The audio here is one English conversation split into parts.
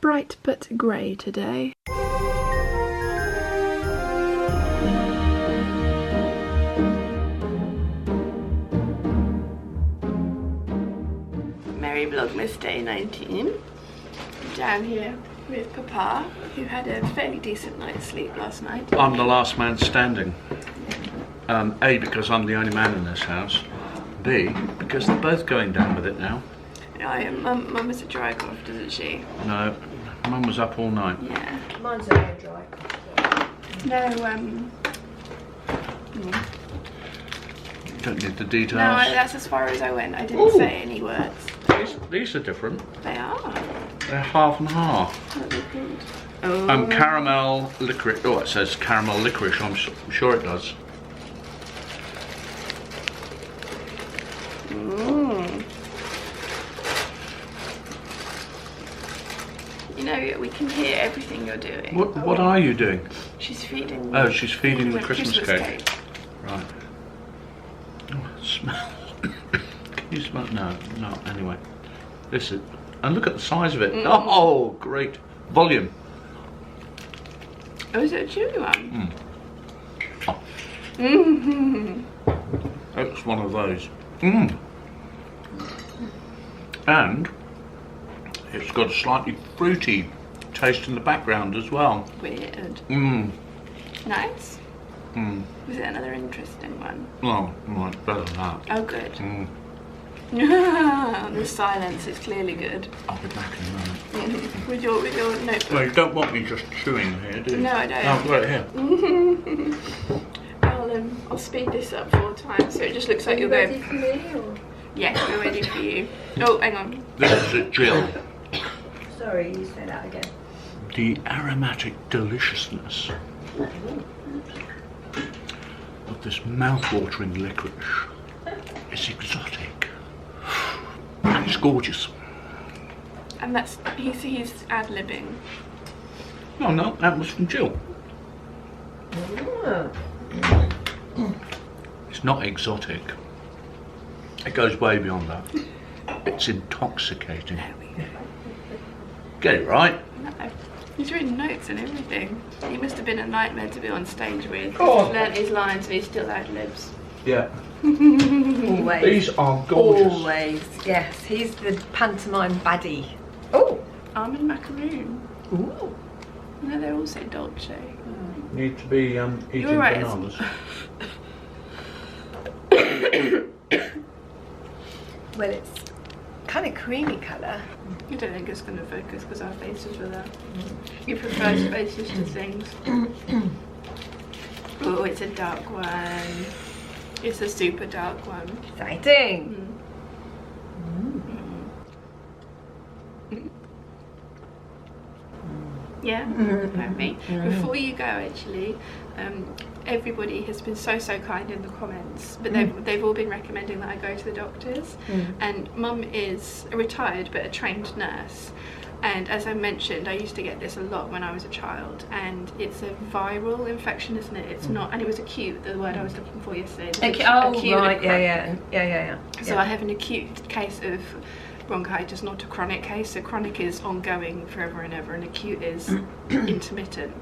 bright but grey today. Merry Vlogmas Day 19. Down here with Papa, who had a fairly decent night's sleep last night. I'm the last man standing. A, because I'm the only man in this house. B, because they're both going down with it now. No, Mum has a dry cough, doesn't she? No, Mum was up all night. Yeah. Mine's only a dry cough. No, You don't need the details. no, that's as far as I went. I didn't say any words. These are different. They are. They're half and half. What are they called? Oh. Caramel licorice. Oh, it says caramel licorice. I'm sure it does. You know, we can hear everything you're doing. What are you doing? She's feeding. Oh, she's feeding the a Christmas cake. Right. Oh, it smells. Can you smell? No, no. Anyway, this is. And look at the size of it. Oh, great volume. Oh, is it a chewy one? It's one of those. And it's got a slightly fruity taste in the background as well. Weird. Nice. Was it another interesting one? Oh, right, better than that. Oh, good. The silence is clearly good. I'll be back in a moment. With your notebook. Well, you don't want me just chewing here, do you? No, I don't. Oh, I've got it here. I'll speed this up 4 times so it just looks like you're ready going. for me, or? Yes, we're ready for you. Oh, hang on. This is it, Jill. Sorry, you say that again. The aromatic deliciousness of this mouth-watering licorice is exotic. And it's gorgeous. And that's he's ad-libbing. No, that was from Jill. It's not exotic. It goes way beyond that. It's intoxicating. There we go. Get it right. No. He's written notes and everything. He must have been a nightmare to be on stage with. Oh. He's learnt his lines and he still ad-libs. Yeah. Always. These are gorgeous. Always, yes. He's the pantomime baddie. Oh! Almond macaroon. Ooh. No, they're also dolce. Need to be eating You're right. bananas. Well, it's kind of creamy colour. I don't think it's going to focus because our faces were there. You prefer faces to things. Oh, it's a dark one. It's a super dark one. Exciting! Yeah, me. Before you go, actually, everybody has been so kind in the comments, but they've all been recommending that I go to the doctors. And Mum is a retired but a trained nurse, and as I mentioned, I used to get this a lot when I was a child, and it's a viral infection, isn't it? It's not, and it was acute, the word I was looking for yesterday. Oh, right, yeah. So I have an acute case of bronchitis, not a chronic case. So chronic is ongoing forever and ever, and acute is intermittent.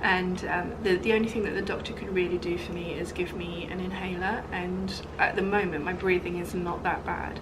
And the only thing that the doctor could really do for me is give me an inhaler, and at the moment my breathing is not that bad.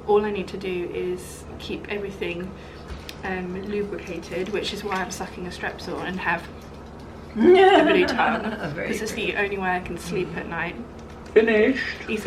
All I need to do is keep everything lubricated, which is why I'm sucking a Strepsil and have the blue tongue, because it's the only way I can sleep at night. Finished. His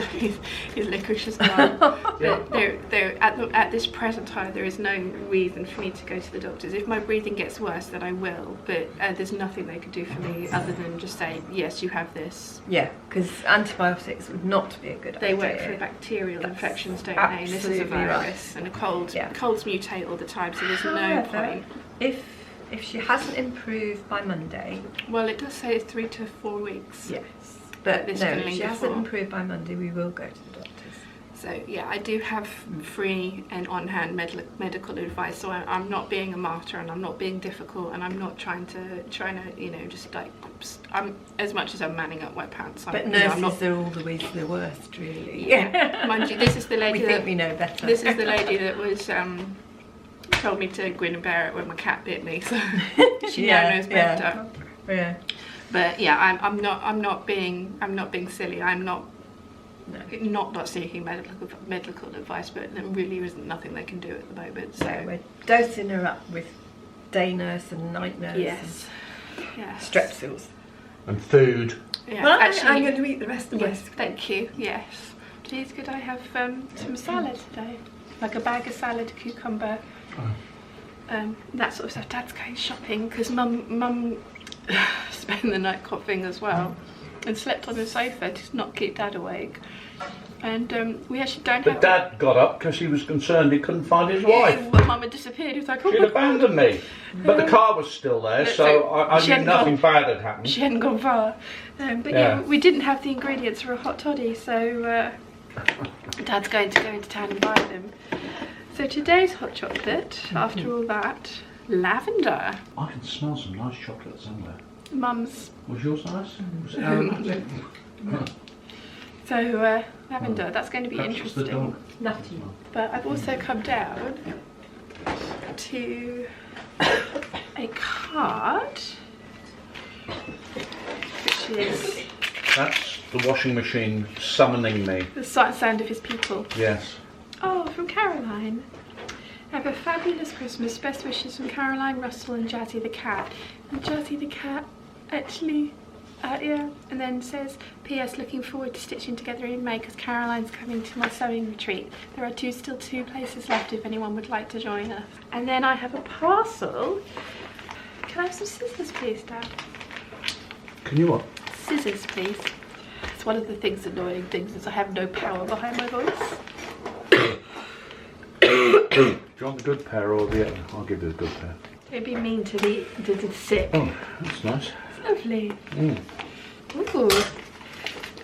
licorice is gone. But at this present time, there is no reason for me to go to the doctors. If my breathing gets worse, then I will. But there's nothing they could do for me other than just say, yes, you have this. Yeah, because antibiotics would not be a good idea. They work for bacterial infections, don't they? And this is a virus, and colds mutate all the time, so there's no point. If she hasn't improved by Monday... Well, it does say it's 3 to 4 weeks. Yes. But this no, if she hasn't improved by Monday, we will go to the doctors. So yeah, I do have free and on-hand medical advice. So I'm not being a martyr, and I'm not being difficult, and I'm not trying to just like I'm as much as I'm manning up wet pants. But nurses are always the worst, really. Yeah, mind you, this is the lady we think we know better. This is the lady that was told me to grin and bear it when my cat bit me, so she now knows better. Yeah. But yeah, I'm not being silly. I'm not seeking medical advice, but there really isn't nothing they can do at the moment. So we're dosing her up with day nurse and night nurse. Yes. Strepsils. And food. Yeah. Well, actually, I'm going to eat the rest of yes, it. thank you. Yes. Please, could I have some salad today? Like a bag of salad, cucumber, that sort of stuff. Dad's going shopping because Mum spent the night coughing as well, and slept on the sofa to not keep Dad awake. And we actually don't have... But Dad got up because he was concerned he couldn't find his wife. Well, Mum had disappeared. He was like, oh, She'd abandoned me. But the car was still there, so I knew nothing bad had happened. She hadn't gone far. But yeah, we didn't have the ingredients for a hot toddy, so Dad's going to go into town and buy them. So today's hot chocolate, after all that, lavender. I can smell some nice chocolate somewhere. Mum's. Was yours nice? Was it aromatic? So lavender, that's going to be Perhaps it's the interesting. dog. Nutty. But I've also come down to a card, which is That's the washing machine summoning me. the sound of his people. Yes. Oh, from Caroline. Have a fabulous Christmas. Best wishes from Caroline, Russell and Jazzy the cat. And Jazzy the cat actually, yeah. And then says, P.S. looking forward to stitching together in May because Caroline's coming to my sewing retreat. There are still two places left if anyone would like to join us. And then I have a parcel. Can I have some scissors, please, Dad? Can you what? Scissors, please. It's one of the annoying things is I have no power behind my voice. Do you want the good pair or the... I'll give you the good pair. It'd be mean to the sick. Oh, that's nice. It's lovely. Ooh.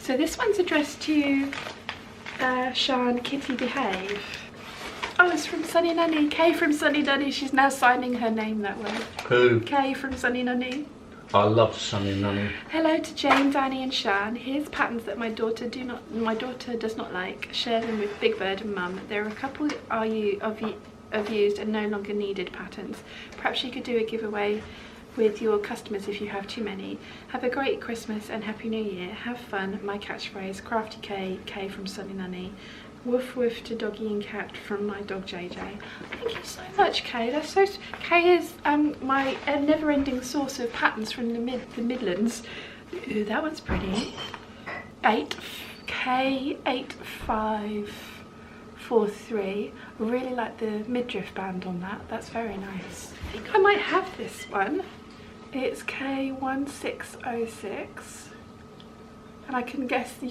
So this one's addressed to Sian, Kitty Behave. Oh, it's from Sunny Nunny. Kay from Sunny Nunny. She's now signing her name that way. Who? Kay from Sunny Nunny. I love Sunny Nunny. Hello to James, Annie and Sian. Here's patterns that my daughter does not like. Share them with Big Bird and Mum. There are a couple of used and no longer needed patterns. Perhaps you could do a giveaway with your customers if you have too many. Have a great Christmas and Happy New Year. Have fun. My catchphrase, Crafty K, K from Sunny Nunny. Woof woof to Doggy and Cat from my dog JJ. Thank you so much, Kay. That's so. Kay is my never-ending source of patterns from the Midlands. Ooh, that one's pretty. K8543. Really like the midriff band on that. That's very nice. I think I might have this one. It's K1606. And you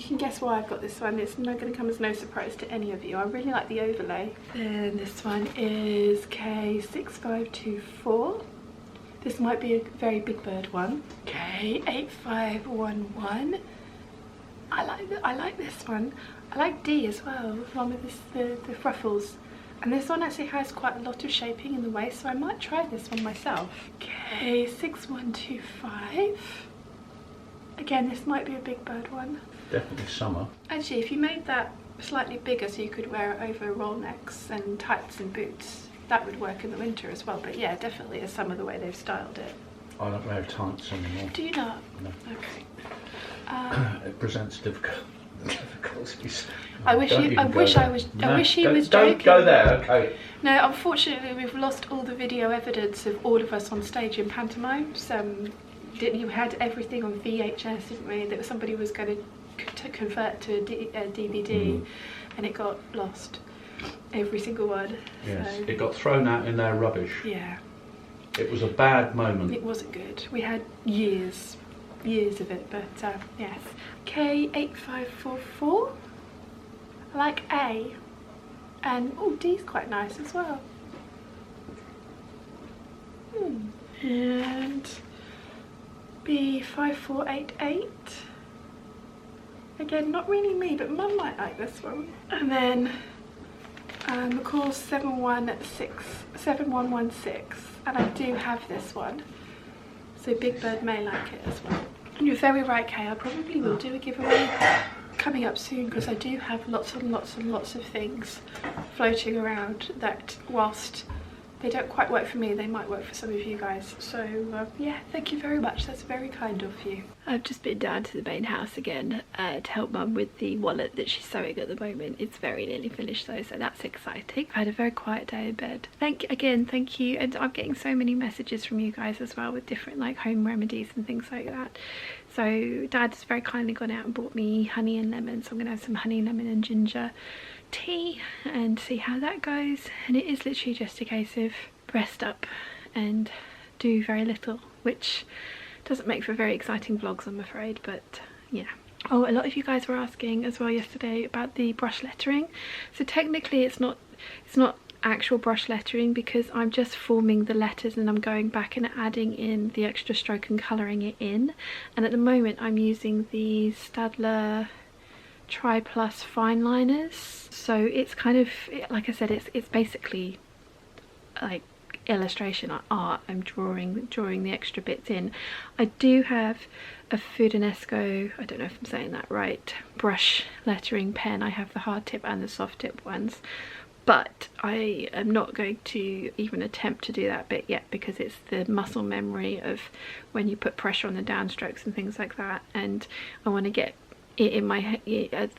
can guess why I've got this one. It's not going to come as no surprise to any of you. I really like the overlay. Then this one is K6524. This might be a very Big Bird one. K8511. I like this one. I like D as well, the one with the ruffles. And this one actually has quite a lot of shaping in the waist, so I might try this one myself. K6125. Again, this might be a Big Bird one. Definitely summer. Actually, if you made that slightly bigger so you could wear it over roll necks and tights and boots, that would work in the winter as well. But yeah, definitely a summer the way they've styled it. I don't wear tights anymore. Do you not? No. Okay. It presents difficulties. I wish he was joking. Don't go there, okay. No, unfortunately we've lost all the video evidence of all of us on stage in pantomimes. You had everything on VHS, didn't we? That somebody was going to convert to a DVD, and it got lost. Every single one. Yes, so. it got thrown out in their rubbish. Yeah. It was a bad moment. It wasn't good. We had years of it, but yes. K8544. I like A, and oh, D's quite nice as well. And B5488. Again, not really me, but Mum might like this one. And then McCall 7116, and I do have this one, so Big Bird may like it as well. And you're very right, Kay, I probably will do a giveaway coming up soon, because I do have lots and lots and lots of things floating around that, whilst they don't quite work for me, they might work for some of you guys. So yeah, thank you very much, that's very kind of you. I've just been down to the main house again to help Mum with the wallet that she's sewing at the moment. It's very nearly finished though, so that's exciting. I had a very quiet day in bed. Thank you, and I'm getting so many messages from you guys as well with different like home remedies and things like that. So Dad's very kindly gone out and bought me honey and lemon, so I'm gonna have some honey, lemon and ginger tea and see how that goes. And it is literally just a case of rest up and do very little, which doesn't make for very exciting vlogs, I'm afraid, but yeah. Oh, a lot of you guys were asking as well yesterday about the brush lettering. So technically it's not actual brush lettering, because I'm just forming the letters and I'm going back and adding in the extra stroke and colouring it in. And at the moment I'm using the Staedtler Tri Plus fine liners, so it's kind of, like I said, it's basically like illustration art. I'm drawing the extra bits in. I do have a Fudanesco, I don't know if I'm saying that right, brush lettering pen. I have the hard tip and the soft tip ones, but I am not going to even attempt to do that bit yet, because it's the muscle memory of when you put pressure on the downstrokes and things like that, and I want to get it in my head,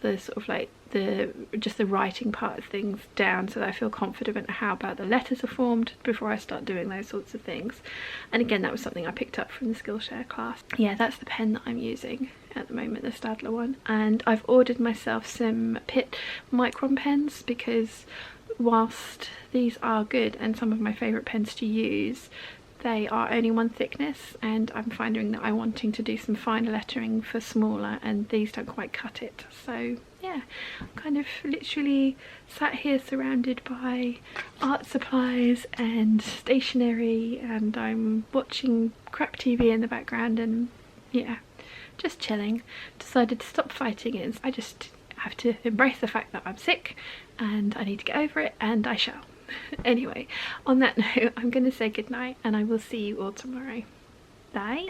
the sort of like just the writing part of things down, so that I feel confident how about the letters are formed before I start doing those sorts of things. And again, that was something I picked up from the Skillshare class. Yeah, that's the pen that I'm using at the moment, the Staedtler one. And I've ordered myself some Pitt Micron pens, because whilst these are good and some of my favourite pens to use, they are only one thickness, and I'm finding that I'm wanting to do some finer lettering for smaller, and these don't quite cut it. So yeah, I'm kind of literally sat here surrounded by art supplies and stationery, and I'm watching crap TV in the background, and yeah, just chilling. Decided to stop fighting it. I just have to embrace the fact that I'm sick and I need to get over it, and I shall. Anyway, on that note, I'm going to say goodnight, and I will see you all tomorrow. Bye.